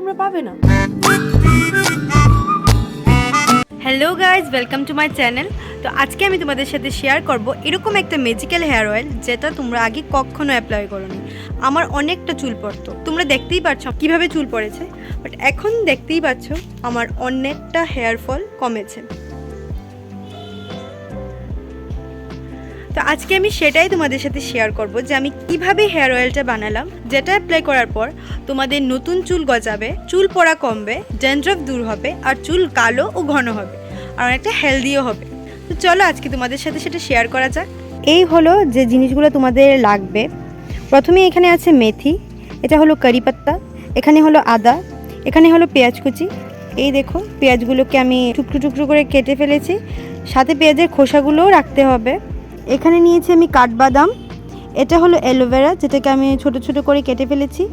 তোমরা পাবে না। Hello guys, welcome to my channel. তো আজকে আমি তোমাদের সাথে শেয়ার করব এরকম একটা ম্যাজিক্যাল হেয়ার অয়েল যেটা তোমরা আগে কখনো অ্যাপ্লাই করোনি। আমার অনেকটা চুল পড়তো, তোমরা দেখতেই পাচ্ছ কিভাবে চুল পড়েছে, বাট এখন দেখতেই পাচ্ছ আমার অনেকটা হেয়ার ফল কমেছে। তো আজকে আমি সেটাই তোমাদের সাথে শেয়ার করব যে আমি কিভাবে হেয়ার অয়েলটা বানালাম, যেটা অ্যাপ্লাই করার পর তোমাদের নতুন চুল গজাবে, চুল পড়া কমবে, ড্যান্ড্রফ দূর হবে, আর চুল কালো ও ঘন হবে, আর অনেকটা হেলদিও হবে। তো চলো আজকে তোমাদের সাথে সেটা শেয়ার করা যাক। এই হলো যে জিনিসগুলো তোমাদের লাগবে। প্রথমে এখানে আছে মেথি, এটা হলো কারি পাত্তা, এখানে হলো আদা, এখানে হলো পেঁয়াজ কুচি। এই দেখো পেঁয়াজগুলোকে আমি টুকরো টুকরো করে কেটে ফেলেছি, সাথে পেঁয়াজের খোসাগুলোও রাখতে হবে। এখানে নিয়েছি আমি কাঠবাদাম, এটা হলো অ্যালোভেরা যেটাকে আমি ছোট ছোট করে কেটে ফেলেছি,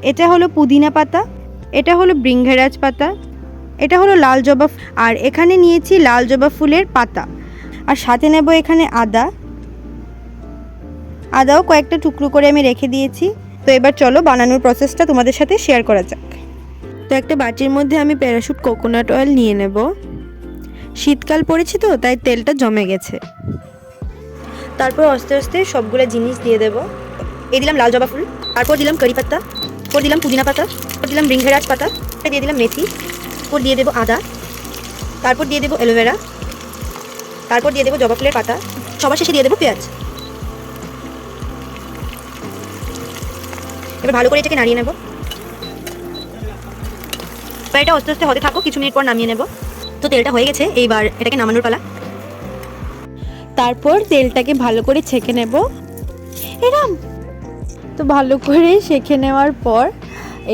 এটা হলো পুদিনা পাতা, এটা হলো ভৃঙ্গরাজ পাতা, এটা হলো লাল জবা, আর এখানে নিয়েছি লাল জবা ফুলের পাতা, আর সাথে নেব এখানে আদাও কয়েকটা টুকরো করে আমি রেখে দিয়েছি। তো এবার চলো বানানোর প্রসেসটা তোমাদের সাথে শেয়ার করা যাক। তো একটা বাটির মধ্যে আমি প্যারাশুট কোকোনাট অয়েল নিয়ে নেব। শীতকাল পড়েছে তো তাই তেলটা জমে গেছে। তারপর আস্তে আস্তে সবগুলো জিনিস দিয়ে দেবো। এই দিলাম লাল জবা ফুল, তারপর দিলাম কারি পাতা, তারপর দিলাম পুদিনা পাতা, তারপর দিলাম ভৃঙ্গরাজ পাতা, দিয়ে দিলাম মেথি, তারপর দিয়ে দেবো আদা, তারপর দিয়ে দেবো অ্যালোভেরা, তারপর দিয়ে দেবো জবা ফুলের পাতা, সবার শেষে দিয়ে দেবো পেঁয়াজ। এবার ভালো করে এটাকে নাড়িয়ে নেব। এটা আস্তে আস্তে হতে থাকো, কিছু মিনিট পর নামিয়ে নেব। তো তেলটা হয়ে গেছে, এইবার এটাকে নামানোর পালা। তারপর তেলটাকে ভালো করে ছেঁকে নেব। এরম তো ভালো করে ছেঁকে নেওয়ার পর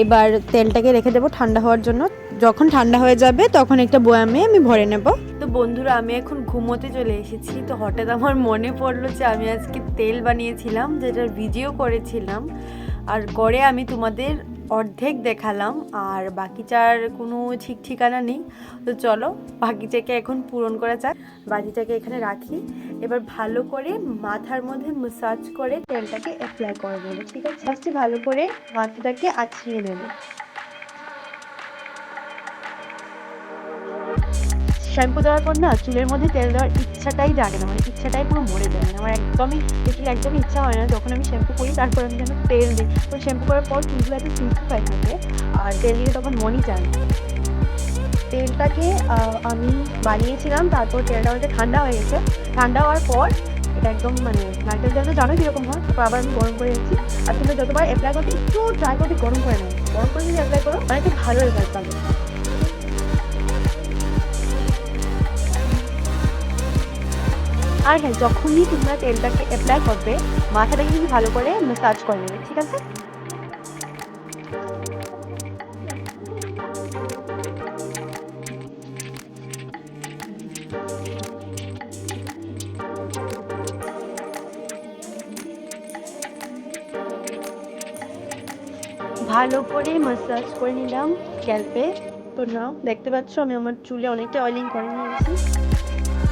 এবার তেলটাকে রেখে দেবো ঠান্ডা হওয়ার জন্য। যখন ঠান্ডা হয়ে যাবে তখন একটা বয়ামে আমি ভরে নেব। তো বন্ধুরা, আমি এখন ঘুমোতে চলে এসেছি। তো হঠাৎ আমার মনে পড়লো যে আমি আজকে তেল বানিয়েছিলাম, যেটার ভিডিও করেছিলাম, আর করে আমি তোমাদের অর্ধেক দেখালাম, আর বাকিটার কোনো ঠিক ঠিকানা নেই। তো চলো বাকিটাকে এখন পূরণ করা যাক। বাকিটাকে এখানে রাখি, এবার ভালো করে মাথার মধ্যে ম্যাসাজ করে তেলটাকে অ্যাপ্লাই করে দেবো। ঠিক আছে, ফার্স্টে ভালো করে মাথাটাকে আছড়িয়ে নেবো। শ্যাম্পু দেওয়ার পর না চুলের মধ্যে তেল দেওয়ার ইচ্ছাটাই জাগে না, মানে ইচ্ছাটাই পুরো মরে যায়। আমার একদমই ইচ্ছা হয় না যখন আমি শ্যাম্পু করি তারপর আমি যেন তেল দিই। তো শ্যাম্পু করার পর চুলগুলো এত সিল্কিফাই থাকে, আর তেল দিলে তখন মনই চায় না। তেলটাকে আমি বানিয়েছিলাম, তারপর তেলটা অনেকটা ঠান্ডা হয়ে গেছে। ঠান্ডা হওয়ার পর এটা একদম মানে নারকেল তেলটা জানো কীরকম হয়, তারপর আবার আমি গরম করে রেখেছি। আর তোমরা যতবার অ্যাপ্লাই করতে একটু ট্রাই করতে গরম করে নেবে, গরম করে যদি অ্যাপ্লাই করো অনেকটা ভালো রেজাল্ট পাবে। আর হ্যাঁ, যখনই তোমরা তেলটাকে অ্যাপ্লাই করবে মাথাটাকে কিন্তু ভালো করে ম্যাসাজ করে নেবে। ঠিক আছে, ভালো করে ম্যাসাজ করে নিলাম স্ক্যাল্পে। তো নাও দেখতে পাচ্ছ আমি আমার চুলে অনেকটা অয়েলিং করে নিয়েছি।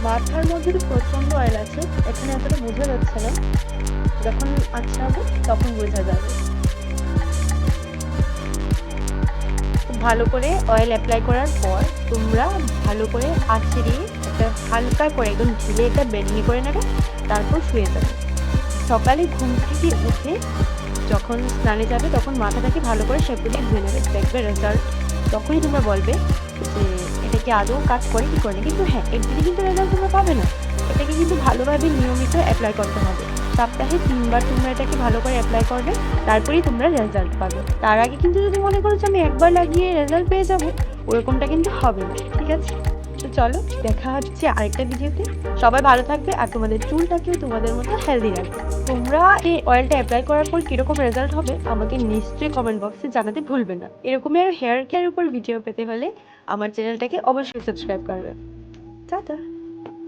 মাথার মধ্যে তো প্রচণ্ড অয়েল আছে, এখানে এতটা বোঝা যাচ্ছে না, যখন আছড়াবো তখন বোঝা যাবে। ভালো করে অয়েল অ্যাপ্লাই করার পর তোমরা ভালো করে আছড়িয়ে একটা হালকা করে একদম ঢিলে এটা বেন্ডি করে নেবে, তারপর শুয়ে যাবে। সকালে ঘুম থেকে উঠে যখন স্নানে যাবে তখন মাথাটাকে ভালো করে শ্যাম্পু দিয়ে ধুয়ে নেবে, দেখবে রেজাল্ট। তখনই তোমরা বলবে যে এটা কি আদৌ কাজ করে কি করে। কিন্তু হ্যাঁ, একদিনে কিন্তু রেজাল্ট তোমরা পাবে না, এটাকে কিন্তু ভালোভাবে নিয়মিত অ্যাপ্লাই করতে হবে। সপ্তাহে 3 বার তোমরা এটাকে ভালো করে অ্যাপ্লাই করবে, তারপরেই তোমরা রেজাল্ট পাবে। তার আগে কিন্তু যদি মনে করো যে আমি একবার লাগিয়ে রেজাল্ট পেয়ে যাবো, ওরকমটা কিন্তু হবে না। ঠিক আছে, তো চলো দেখা হচ্ছে আরেকটা ভিডিওতে। সবাই ভালো থাকবে, আর তোমাদের চুলটাকেও তোমাদের মতো হেলদি রাখবে। তোমরা এই অয়েলটা অ্যাপ্লাই করার পর কীরকম রেজাল্ট হবে আমাকে নিশ্চয়ই কমেন্ট বক্সে জানাতে ভুলবে না। এরকমই আর হেয়ার কেয়ার উপর ভিডিও পেতে হলে আমার চ্যানেলটাকে অবশ্যই সাবস্ক্রাইব করবে। টাটা।